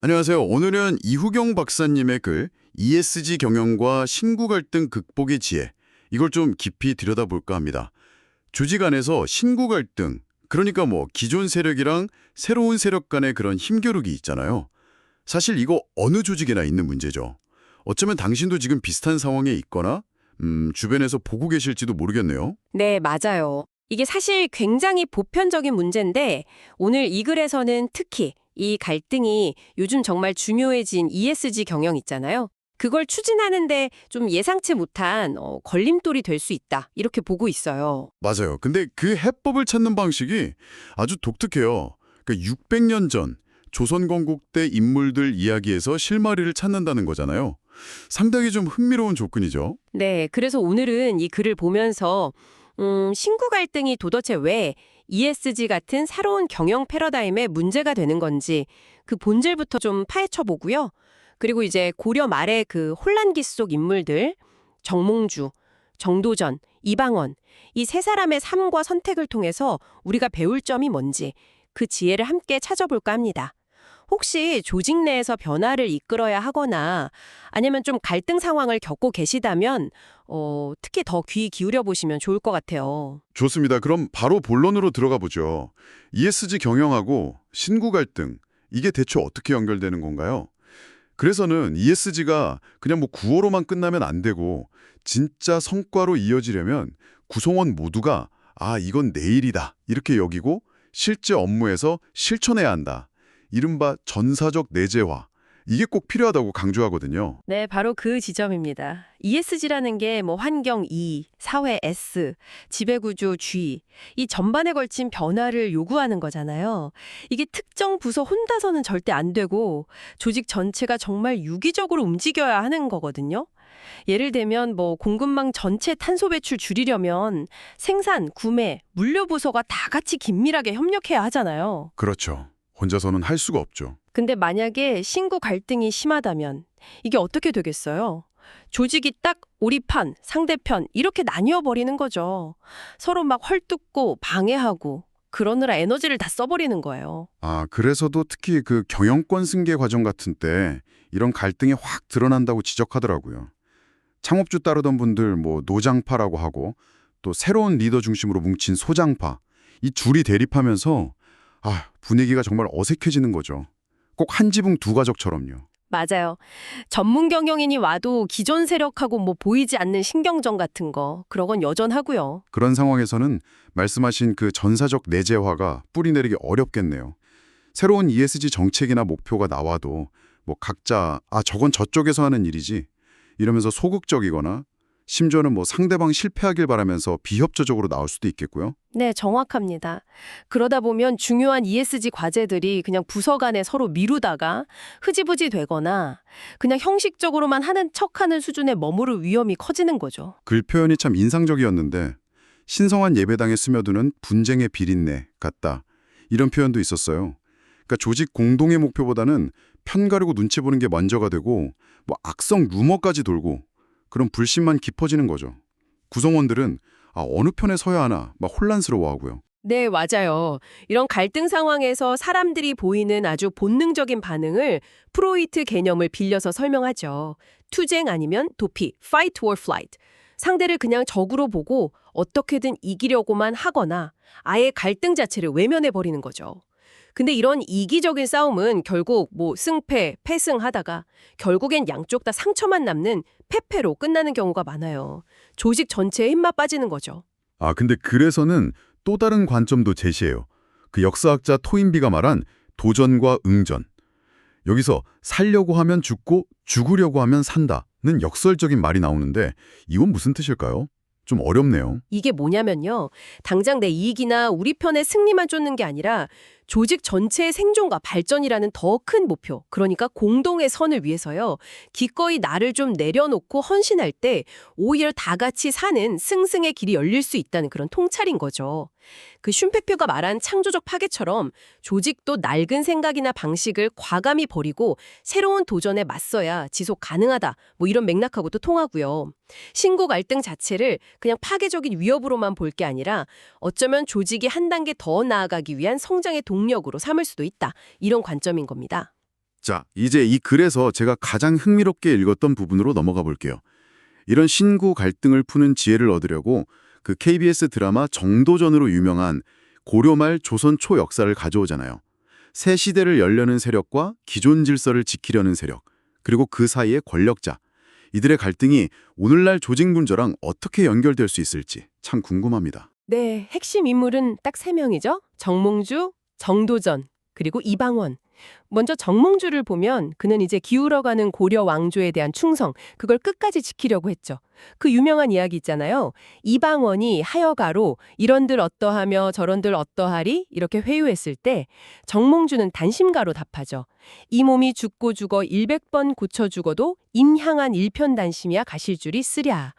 안녕하세요. 오늘은 이후경 박사님의 글 ESG 경영과 신구 갈등 극복의 지혜 이걸 좀 깊이 들여다볼까 합니다. 조직 안에서 신구 갈등, 그러니까 기존 세력이랑 새로운 세력 간의 그런 힘겨루기 있잖아요. 사실 이거 어느 조직에나 있는 문제죠. 어쩌면 당신도 지금 비슷한 상황에 있거나 주변에서 보고 계실지도 모르겠네요. 네, 맞아요. 이게 사실 굉장히 보편적인 문제인데 오늘 이 글에서는 특히 이 갈등이 요즘 정말 중요해진 ESG 경영 있잖아요. 그걸 추진하는데 좀 예상치 못한 걸림돌이 될 수 있다. 이렇게 보고 있어요. 맞아요. 근데 그 해법을 찾는 방식이 아주 독특해요. 그러니까 600년 전 조선 건국 때 인물들 이야기에서 실마리를 찾는다는 거잖아요. 상당히 좀 흥미로운 접근이죠. 네, 그래서 오늘은 이 글을 보면서 신구 갈등이 도대체 왜 ESG 같은 새로운 경영 패러다임에 문제가 되는 건지 그 본질부터 좀 파헤쳐 보고요. 그리고 이제 고려 말의 그 혼란기 속 인물들, 정몽주, 정도전, 이방원, 이 세 사람의 삶과 선택을 통해서 우리가 배울 점이 뭔지 그 지혜를 함께 찾아볼까 합니다. 혹시 조직 내에서 변화를 이끌어야 하거나 아니면 좀 갈등 상황을 겪고 계시다면 특히 더 귀 기울여 보시면 좋을 것 같아요. 좋습니다. 그럼 바로 본론으로 들어가 보죠. ESG 경영하고 신구 갈등, 이게 대체 어떻게 연결되는 건가요? 그래서는 ESG가 그냥 구호로만 끝나면 안 되고 진짜 성과로 이어지려면 구성원 모두가 이건 내일이다 이렇게 여기고 실제 업무에서 실천해야 한다. 이른바 전사적 내재화. 이게 꼭 필요하다고 강조하거든요. 네, 바로 그 지점입니다. ESG라는 게 환경 E, 사회 S, 지배구조 G, 이 전반에 걸친 변화를 요구하는 거잖아요. 이게 특정 부서 혼자서는 절대 안 되고 조직 전체가 정말 유기적으로 움직여야 하는 거거든요. 예를 들면 공급망 전체 탄소 배출 줄이려면 생산, 구매, 물류 부서가 다 같이 긴밀하게 협력해야 하잖아요. 그렇죠. 혼자서는 할 수가 없죠. 근데 만약에 신구 갈등이 심하다면 이게 어떻게 되겠어요? 조직이 딱 우리 편, 상대편 이렇게 나뉘어 버리는 거죠. 서로 막 헐뜯고 방해하고 그러느라 에너지를 다 써버리는 거예요. 그래서도 특히 그 경영권 승계 과정 같은 때 이런 갈등이 확 드러난다고 지적하더라고요. 창업주 따르던 분들 노장파라고 하고 또 새로운 리더 중심으로 뭉친 소장파 이 둘이 대립하면서 분위기가 정말 어색해지는 거죠. 꼭 한 지붕 두 가족처럼요. 맞아요. 전문 경영인이 와도 기존 세력하고 보이지 않는 신경전 같은 거 그런 건 여전하고요. 그런 상황에서는 말씀하신 그 전사적 내재화가 뿌리내리기 어렵겠네요. 새로운 ESG 정책이나 목표가 나와도 각자 저건 저쪽에서 하는 일이지 이러면서 소극적이거나 심지어는 상대방 실패하길 바라면서 비협조적으로 나올 수도 있겠고요. 네, 정확합니다. 그러다 보면 중요한 ESG 과제들이 그냥 부서 간에 서로 미루다가 흐지부지 되거나 그냥 형식적으로만 하는 척하는 수준에 머무를 위험이 커지는 거죠. 글 표현이 참 인상적이었는데 신성한 예배당에 스며드는 분쟁의 비린내 같다. 이런 표현도 있었어요. 그러니까 조직 공동의 목표보다는 편 가르고 눈치 보는 게 먼저가 되고 악성 루머까지 돌고 그런 불신만 깊어지는 거죠. 구성원들은 어느 편에 서야 하나 혼란스러워하고요. 네, 맞아요. 이런 갈등 상황에서 사람들이 보이는 아주 본능적인 반응을 프로이트 개념을 빌려서 설명하죠. 투쟁 아니면 도피, fight or flight. 상대를 그냥 적으로 보고 어떻게든 이기려고만 하거나 아예 갈등 자체를 외면해버리는 거죠. 근데 이런 이기적인 싸움은 결국 승패, 패승하다가 결국엔 양쪽 다 상처만 남는 패패로 끝나는 경우가 많아요. 조직 전체에 힘만 빠지는 거죠. 근데 글에서는 또 다른 관점도 제시해요. 그 역사학자 토인비가 말한 도전과 응전. 여기서 살려고 하면 죽고 죽으려고 하면 산다는 역설적인 말이 나오는데 이건 무슨 뜻일까요? 좀 어렵네요. 이게 뭐냐면요. 당장 내 이익이나 우리 편의 승리만 쫓는 게 아니라 조직 전체의 생존과 발전이라는 더 큰 목표, 그러니까 공동의 선을 위해서요. 기꺼이 나를 좀 내려놓고 헌신할 때 오히려 다 같이 사는 승승의 길이 열릴 수 있다는 그런 통찰인 거죠. 그 슌페표가 말한 창조적 파괴처럼 조직도 낡은 생각이나 방식을 과감히 버리고 새로운 도전에 맞서야 지속 가능하다. 이런 맥락하고도 통하고요. 신고 갈등 자체를 그냥 파괴적인 위협으로만 볼 게 아니라 어쩌면 조직이 한 단계 더 나아가기 위한 성장의 동력으로 삼을 수도 있다. 이런 관점인 겁니다. 자, 이제 이 글에서 제가 가장 흥미롭게 읽었던 부분으로 넘어가 볼게요. 이런 신구 갈등을 푸는 지혜를 얻으려고 그 KBS 드라마 정도전으로 유명한 고려 말 조선 초 역사를 가져오잖아요. 새 시대를 열려는 세력과 기존 질서를 지키려는 세력, 그리고 그 사이의 권력자. 이들의 갈등이 오늘날 조직 문제랑 어떻게 연결될 수 있을지 참 궁금합니다. 네, 핵심 인물은 딱 3명이죠. 정몽주, 정도전, 그리고 이방원. 먼저 정몽주를 보면 그는 이제 기울어가는 고려 왕조에 대한 충성, 그걸 끝까지 지키려고 했죠. 그 유명한 이야기 있잖아요. 이방원이 하여가로 이런들 어떠하며 저런들 어떠하리 이렇게 회유했을 때 정몽주는 단심가로 답하죠. 이 몸이 죽고 죽어 100번 고쳐 죽어도 인향한 일편단심이야 가실 줄이 쓰랴.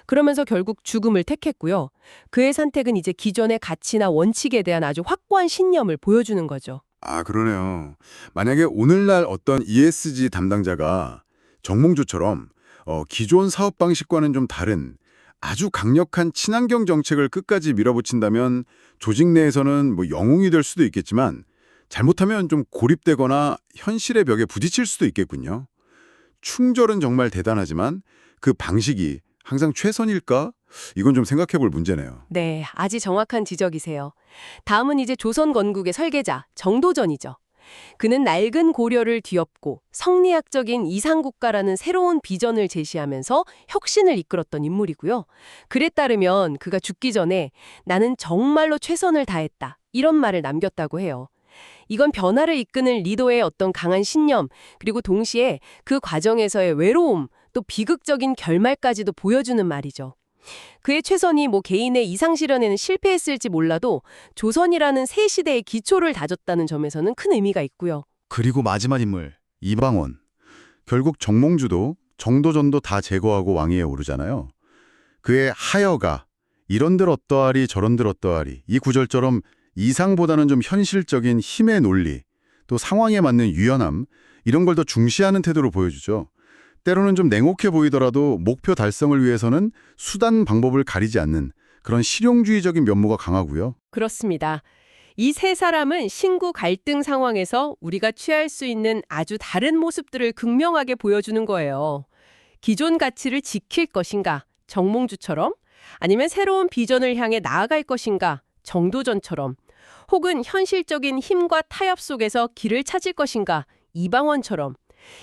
그러면서 결국 죽음을 택했고요. 그의 선택은 이제 기존의 가치나 원칙에 대한 아주 확고한 신념을 보여주는 거죠. 아, 그러네요. 만약에 오늘날 어떤 ESG 담당자가 정몽주처럼 기존 사업 방식과는 좀 다른 아주 강력한 친환경 정책을 끝까지 밀어붙인다면 조직 내에서는 뭐 영웅이 될 수도 있겠지만 잘못하면 좀 고립되거나 현실의 벽에 부딪힐 수도 있겠군요. 충절은 정말 대단하지만 그 방식이 항상 최선일까? 이건 좀 생각해 볼 문제네요. 네, 아주 정확한 지적이세요. 다음은 이제 조선 건국의 설계자 정도전이죠. 그는 낡은 고려를 뒤엎고 성리학적인 이상국가라는 새로운 비전을 제시하면서 혁신을 이끌었던 인물이고요. 글에 따르면 그가 죽기 전에 나는 정말로 최선을 다했다. 이런 말을 남겼다고 해요. 이건 변화를 이끄는 리더의 어떤 강한 신념, 그리고 동시에 그 과정에서의 외로움, 또 비극적인 결말까지도 보여주는 말이죠. 그의 최선이 개인의 이상 실현에는 실패했을지 몰라도 조선이라는 새 시대의 기초를 다졌다는 점에서는 큰 의미가 있고요. 그리고 마지막 인물, 이방원. 결국 정몽주도 정도전도 다 제거하고 왕위에 오르잖아요. 그의 하여가 이런들 어떠하리 저런들 어떠하리 이 구절처럼 이상보다는 좀 현실적인 힘의 논리, 또 상황에 맞는 유연함 이런 걸 더 중시하는 태도를 보여주죠. 때로는 좀 냉혹해 보이더라도 목표 달성을 위해서는 수단 방법을 가리지 않는 그런 실용주의적인 면모가 강하고요. 그렇습니다. 이 세 사람은 신구 갈등 상황에서 우리가 취할 수 있는 아주 다른 모습들을 극명하게 보여주는 거예요. 기존 가치를 지킬 것인가, 정몽주처럼, 아니면 새로운 비전을 향해 나아갈 것인가, 정도전처럼, 혹은 현실적인 힘과 타협 속에서 길을 찾을 것인가, 이방원처럼.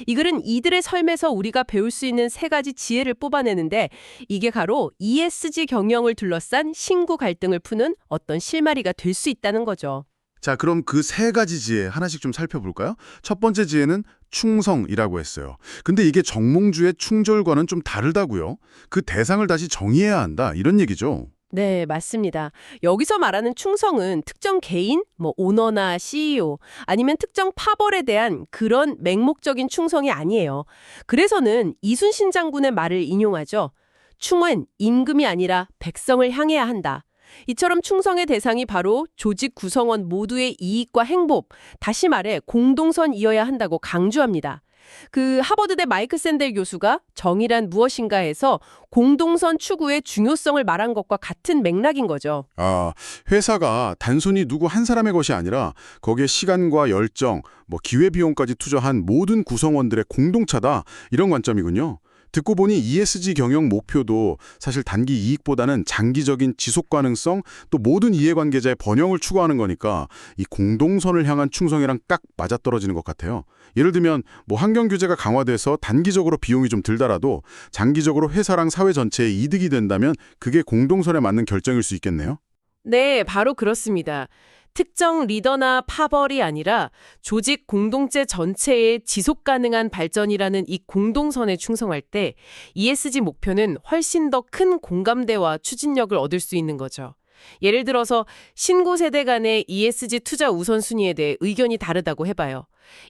이 글은 이들의 삶에서 우리가 배울 수 있는 3가지 지혜를 뽑아내는데 이게 바로 ESG 경영을 둘러싼 신구 갈등을 푸는 어떤 실마리가 될 수 있다는 거죠. 자, 그럼 그 3가지 지혜 하나씩 좀 살펴볼까요? 첫 번째 지혜는 충성이라고 했어요. 근데 이게 정몽주의 충절과는 좀 다르다고요? 그 대상을 다시 정의해야 한다 이런 얘기죠. 네, 맞습니다. 여기서 말하는 충성은 특정 개인, 오너나 CEO, 아니면 특정 파벌에 대한 그런 맹목적인 충성이 아니에요. 그래서는 이순신 장군의 말을 인용하죠. 충은 임금이 아니라 백성을 향해야 한다. 이처럼 충성의 대상이 바로 조직 구성원 모두의 이익과 행복, 다시 말해 공동선이어야 한다고 강조합니다. 그 하버드대 마이크 샌델 교수가 정의란 무엇인가에서 공동선 추구의 중요성을 말한 것과 같은 맥락인 거죠. 아, 회사가 단순히 누구 한 사람의 것이 아니라 거기에 시간과 열정, 기회비용까지 투자한 모든 구성원들의 공동차다 이런 관점이군요. 듣고 보니 ESG 경영 목표도 사실 단기 이익보다는 장기적인 지속 가능성 또 모든 이해관계자의 번영을 추구하는 거니까 이 공동선을 향한 충성이랑 딱 맞아떨어지는 것 같아요. 예를 들면 환경 규제가 강화돼서 단기적으로 비용이 좀 들더라도 장기적으로 회사랑 사회 전체에 이득이 된다면 그게 공동선에 맞는 결정일 수 있겠네요. 네, 바로 그렇습니다. 특정 리더나 파벌이 아니라 조직 공동체 전체의 지속 가능한 발전이라는 이 공동선에 충성할 때 ESG 목표는 훨씬 더 큰 공감대와 추진력을 얻을 수 있는 거죠. 예를 들어서 신고 세대 간의 ESG 투자 우선순위에 대해 의견이 다르다고 해봐요.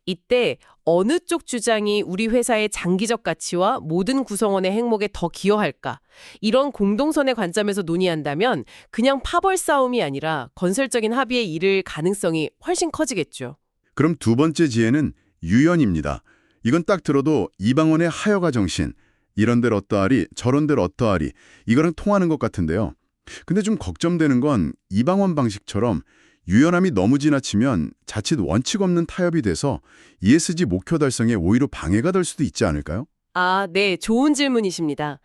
이때 어느 쪽 주장이 우리 회사의 장기적 가치와 모든 구성원의 행복에 더 기여할까? 이런 공동선의 관점에서 논의한다면 그냥 파벌 싸움이 아니라 건설적인 합의에 이를 가능성이 훨씬 커지겠죠. 그럼 두 번째 지혜는 유연입니다. 이건 딱 들어도 이방원의 하여가 정신, 이런들 어떠하리 저런들 어떠하리 이거랑 통하는 것 같은데요. 근데 좀 걱정되는 건 이방원 방식처럼 유연함이 너무 지나치면 자칫 원칙 없는 타협이 돼서 ESG 목표 달성에 오히려 방해가 될 수도 있지 않을까요? 아, 네, 좋은 질문이십니다.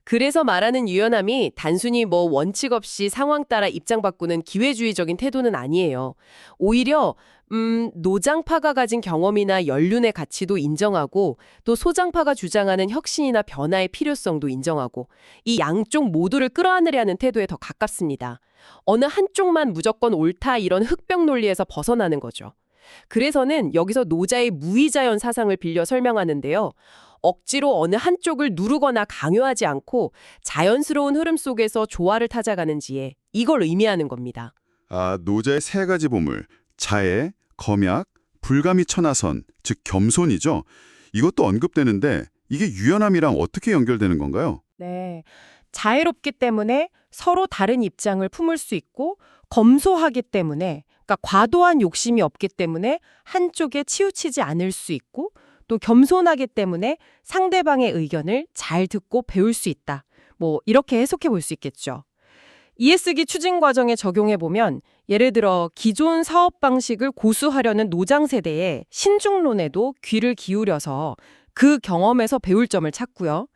그래서 말하는 유연함이 단순히 뭐 원칙 없이 상황 따라 입장 바꾸는 기회주의적인 태도는 아니에요. 오히려 노장파가 가진 경험이나 연륜의 가치도 인정하고 또 소장파가 주장하는 혁신이나 변화의 필요성도 인정하고 이 양쪽 모두를 끌어안으려는 태도에 더 가깝습니다. 어느 한쪽만 무조건 옳다 이런 흑백 논리에서 벗어나는 거죠. 그래서는 여기서 노자의 무의자연 사상을 빌려 설명하는데요. 억지로 어느 한쪽을 누르거나 강요하지 않고 자연스러운 흐름 속에서 조화를 찾아가는 지혜, 이걸 의미하는 겁니다. 아, 노자의 세 가지 보물, 자애, 검약, 불가미 천하선, 즉 겸손이죠. 이것도 언급되는데 이게 유연함이랑 어떻게 연결되는 건가요? 네. 자애롭기 때문에 서로 다른 입장을 품을 수 있고 검소하기 때문에 그러니까 과도한 욕심이 없기 때문에 한쪽에 치우치지 않을 수 있고 또 겸손하기 때문에 상대방의 의견을 잘 듣고 배울 수 있다. 뭐 이렇게 해석해 볼 수 있겠죠. ESG 추진 과정에 적용해 보면 예를 들어 기존 사업 방식을 고수하려는 노장 세대의 신중론에도 귀를 기울여서 그 경험에서 배울 점을 찾고요.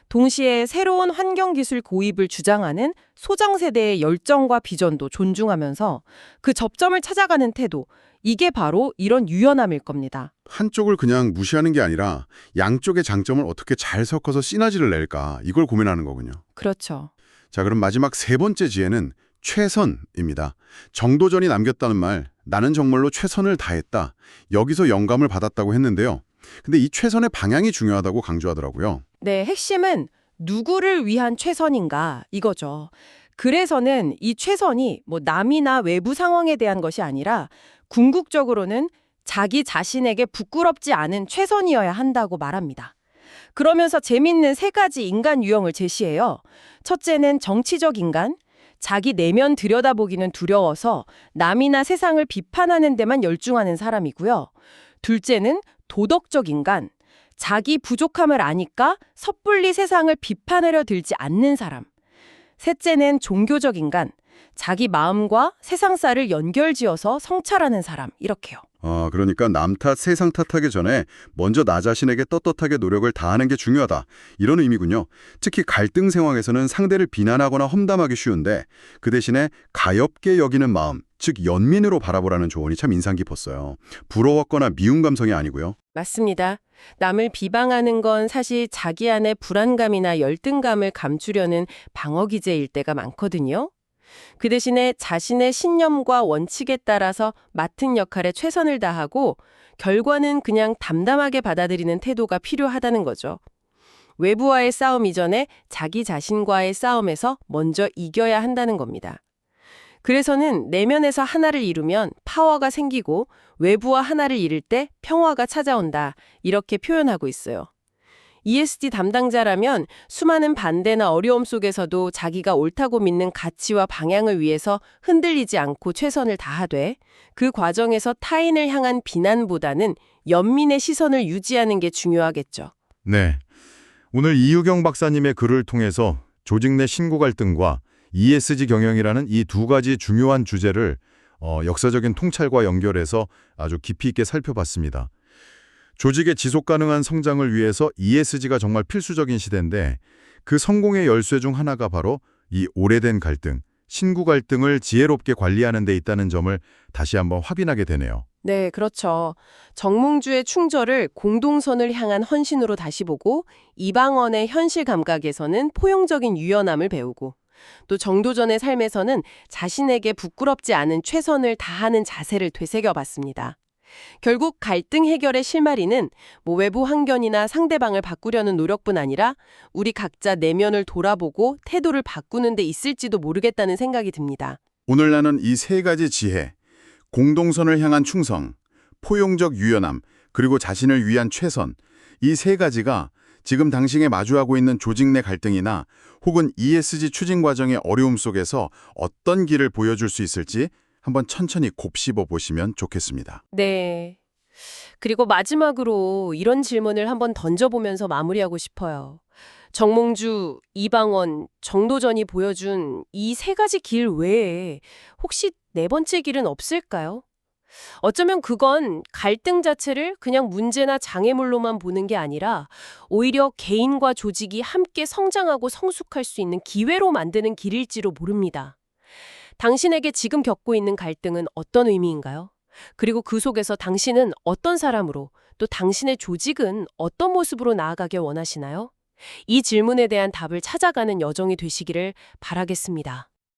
동시에 새로운 환경기술 고입을 주장하는 소장 세대의 열정과 비전도 존중하면서 그 접점을 찾아가는 태도, 이게 바로 이런 유연함일 겁니다. 한쪽을 그냥 무시하는 게 아니라 양쪽의 장점을 어떻게 잘 섞어서 시너지를 낼까 이걸 고민하는 거군요. 그렇죠. 자, 그럼 마지막 세 번째 지혜는 최선입니다. 정도전이 남겼다는 말, 나는 정말로 최선을 다했다. 여기서 영감을 받았다고 했는데요. 근데 이 최선의 방향이 중요하다고 강조하더라고요. 네, 핵심은 누구를 위한 최선인가 이거죠. 그래서는 이 최선이 뭐 남이나 외부 상황에 대한 것이 아니라 궁극적으로는 자기 자신에게 부끄럽지 않은 최선이어야 한다고 말합니다. 그러면서 재밌는 세 가지 인간 유형을 제시해요. 첫째는 정치적 인간, 자기 내면 들여다보기는 두려워서 남이나 세상을 비판하는 데만 열중하는 사람이고요. 둘째는 도덕적 인간, 자기 부족함을 아니까 섣불리 세상을 비판하려 들지 않는 사람. 셋째는 종교적 인간, 자기 마음과 세상사를 연결지어서 성찰하는 사람, 이렇게요. 그러니까 남 탓, 세상 탓하기 전에 먼저 나 자신에게 떳떳하게 노력을 다하는 게 중요하다. 이런 의미군요. 특히 갈등 상황에서는 상대를 비난하거나 험담하기 쉬운데 그 대신에 가엽게 여기는 마음, 즉 연민으로 바라보라는 조언이 참 인상 깊었어요. 부러웠거나 미운 감성이 아니고요. 맞습니다. 남을 비방하는 건 사실 자기 안의 불안감이나 열등감을 감추려는 방어기제일 때가 많거든요. 그 대신에 자신의 신념과 원칙에 따라서 맡은 역할에 최선을 다하고 결과는 그냥 담담하게 받아들이는 태도가 필요하다는 거죠. 외부와의 싸움 이전에 자기 자신과의 싸움에서 먼저 이겨야 한다는 겁니다. 그래서는 내면에서 하나를 이루면 파워가 생기고 외부와 하나를 이룰 때 평화가 찾아온다. 이렇게 표현하고 있어요. ESG 담당자라면 수많은 반대나 어려움 속에서도 자기가 옳다고 믿는 가치와 방향을 위해서 흔들리지 않고 최선을 다하되 그 과정에서 타인을 향한 비난보다는 연민의 시선을 유지하는 게 중요하겠죠. 네. 오늘 이유경 박사님의 글을 통해서 조직 내 신고 갈등과 ESG 경영이라는 이 두 가지 중요한 주제를 역사적인 통찰과 연결해서 아주 깊이 있게 살펴봤습니다. 조직의 지속 가능한 성장을 위해서 ESG가 정말 필수적인 시대인데 그 성공의 열쇠 중 하나가 바로 이 오래된 갈등, 신구 갈등을 지혜롭게 관리하는 데 있다는 점을 다시 한번 확인하게 되네요. 네, 그렇죠. 정몽주의 충절을 공동선을 향한 헌신으로 다시 보고 이방원의 현실 감각에서는 포용적인 유연함을 배우고 또 정도전의 삶에서는 자신에게 부끄럽지 않은 최선을 다하는 자세를 되새겨봤습니다. 결국 갈등 해결의 실마리는 외부 환경이나 상대방을 바꾸려는 노력뿐 아니라 우리 각자 내면을 돌아보고 태도를 바꾸는 데 있을지도 모르겠다는 생각이 듭니다. 오늘 나눈 이 세 가지 지혜, 공동선을 향한 충성, 포용적 유연함, 그리고 자신을 위한 최선, 이 세 가지가 지금 당신이 마주하고 있는 조직 내 갈등이나 혹은 ESG 추진 과정의 어려움 속에서 어떤 길을 보여줄 수 있을지 한번 천천히 곱씹어 보시면 좋겠습니다. 네. 그리고 마지막으로 이런 질문을 한번 던져보면서 마무리하고 싶어요. 정몽주, 이방원, 정도전이 보여준 이 세 가지 길 외에 혹시 네 번째 길은 없을까요? 어쩌면 그건 갈등 자체를 그냥 문제나 장애물로만 보는 게 아니라 오히려 개인과 조직이 함께 성장하고 성숙할 수 있는 기회로 만드는 길일지도 모릅니다. 당신에게 지금 겪고 있는 갈등은 어떤 의미인가요? 그리고 그 속에서 당신은 어떤 사람으로, 또 당신의 조직은 어떤 모습으로 나아가길 원하시나요? 이 질문에 대한 답을 찾아가는 여정이 되시기를 바라겠습니다.